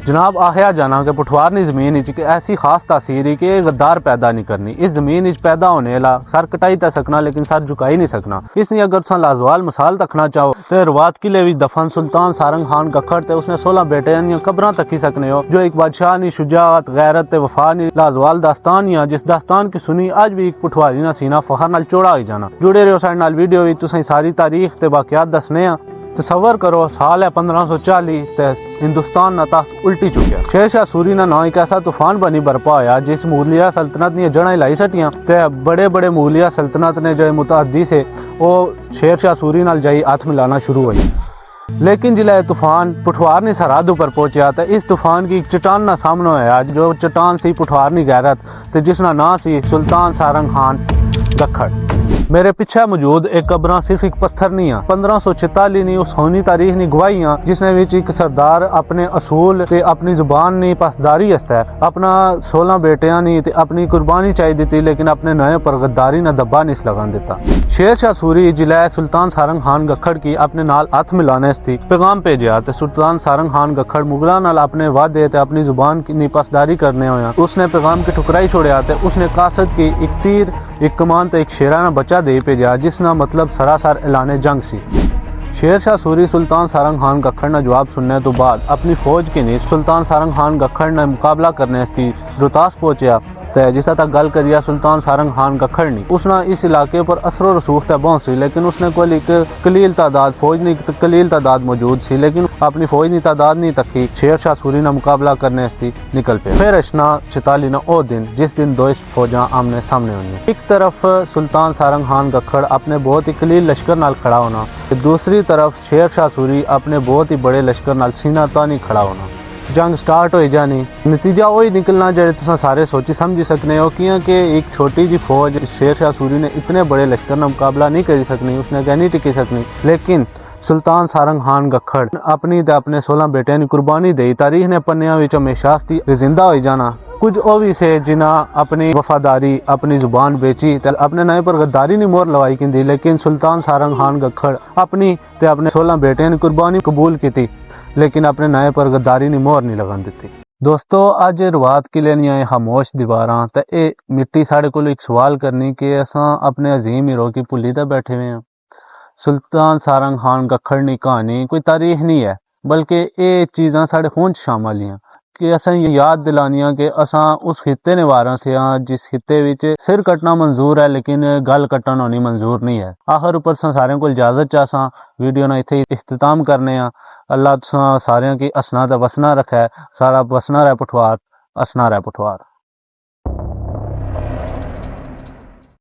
جناب آخیا جانا کہ پٹھوار نی زمین ایک ایسی خاص تاثیر ہے کہ غدار پیدا نہیں کرنی، اس زمین پیدا ہونے والا سر کٹائی تے سکنا لیکن سر جھکائی نہیں سکنا۔ اس لیے اگر تساں لازوال مثال تکنا چاہو تو روات قلعے وچ دفن سلطان سارنگ خان گکھڑ تے اس نے 16 بیٹے دی قبراں تکی سکنے ہو، جو ایک بادشاہ نی شجاعت، غیرت تے وفا نی لازوال داستان یا جس داستان کی سنی اج بھی ایک پٹھواری نا سینہ فخر نال چوڑا ہوئی جانا۔ جڑے رہو ساڈے نال ویڈیو وچ، تساں ساری تاریخ تے واقعات دسنے ہاں۔ تصور کرو سال ہے 1540 تے ہندوستان نا تخت الٹی چکیا۔ شیر شاہ سوری نا ایک ایسا طوفان بنی برپا ہویا جس مغلیہ سلطنت نے جڑیں لائی سٹیاں تے بڑے بڑے مغلیہ سلطنت نے جو متعدی سے وہ شیر شاہ سوری نال جائی ہاتھ ملانا شروع ہوئی۔ لیکن جلے طوفان پٹھوار نی سرحد پر پہنچیا تے اس طوفان کی ایک چٹان نا سامنا ہویا، جو چٹان سی پٹھوار نی غیرت تے جس نا نام سی سلطان سارنگ خان گکھڑ۔ میرے پیچھے موجود ایک قبراں صرف ایک پتھر نہیں ہیں، 1546 نی اس ہونی تاریخ نی گواہیاں جس نے وچ ایک سردار اپنے اصول تے اپنی زبان نی پاسداری استے اپنا 16 بیٹیاں نی تے اپنی قربانی چاہی دیتی، لیکن اپنے نئے پر غداری نہ دبا نہیں لگان دیتا۔ شیر شاہ سوری جلے سلطان سارنگ خان گکھڑ کی اپنے نال ہاتھ ملانے سی پیغام بھیجیا تے سلطان سارنگ خان گکھڑ مغلاں نال اپنے وعدے تے اپنی زبان کی پاسداری کرنے ہویا اس نے پیغام کی ٹھکرائی چھوڑیا تے اس نے قاصد کی ایک تیر، ایک کمان تے ایک شیرانہ بچہ دے بھیجا جس نا مطلب سراسر اعلان جنگ سی۔ شیر شاہ سوری سلطان سارنگ خان گکھڑ نا جواب سننے تو بعد اپنی فوج کے نیز سلطان سارنگ خان گکھڑ نے مقابلہ کرنے سی روہتاس پہنچیا تے جس تک گل کریا سلطان سارنگ خان گکھڑ نہیں اس نے اس علاقے پر اثر و رسوخ تے بہت سی، لیکن اس نے کوئی ایک قلیل تعداد فوج نہیں قلیل تعداد موجود سی، لیکن اپنی فوج نی تعداد نہیں تکی شیر شاہ سوری نے مقابلہ کرنے سی نکل پے۔ پھر اشنا 46 نا او دن جس دن دو فوجاں آمنے سامنے ہوئی، ایک طرف سلطان سارنگ خان گکھڑ اپنے بہت ہی قلیل لشکر نال کھڑا ہونا، دوسری طرف شیر شاہ سوری اپنے بہت ہی بڑے لشکر نال سینہ تانی کھڑا ہونا۔ جنگ سٹارٹ ہوئی جانی، نتیجہ وہی نکلنا جڑے تساں سارے سوچی سمجھی سکنے ہو، کیونکہ ایک چھوٹی جی فوج شیر شاہ سوری نے اتنے بڑے لشکر نہ مقابلہ نہیں کر سکنی، اس نے نہیں ٹکی سکنی، لیکن سلطان سارنگ خان گکھڑ اپنی تے اپنے 16 بیٹیاں کی قربانی دئی تاریخ نے پنیاں وچ ہمیشہ زندہ ہوئی جانا۔ کچھ او بھی سے جنہاں اپنی وفاداری اپنی زبان بیچی تے اپنے نئے پر غداری نہیں مور لوائی کیندی، لیکن سلطان سارنگ خان گکھڑ اپنی تے اپنے 16 بیٹیاں کی قربانی قبول کیتی، لیکن اپنے نئے پر غداری نہیں مور نہیں لگان دیتی۔ دوستو اج روات قلعے نیاں خاموش دیواراں تے اے مٹی ساڈے کول ایک سوال کرنی کہ اساں اپنے عظیم ہیرو کی بھلی تے بیٹھے ہوئے ہیں۔ سلطان سارنگ خان گکھڑ نی کہانی کوئی تاریخ نہیں ہے، بلکہ اے چیزاں ساڈے خون شامل ہیں کہ اساں یہ یاد دلانیاں کہ اساں اس خطے نے وارث ہاں جس خطے وچ سر کٹنا منظور ہے لیکن گل کٹن ہونی منظور نہیں ہے۔ آخر اوپر سارے کو اجازت چاہساں ویڈیو نہ ایتھے اختتام کرنے ہاں۔ اللہ تساں سارے کی اسنا تے وسنا رکھے، سارا وسنا رہے پٹھوار، اسنا رہے پٹھوار۔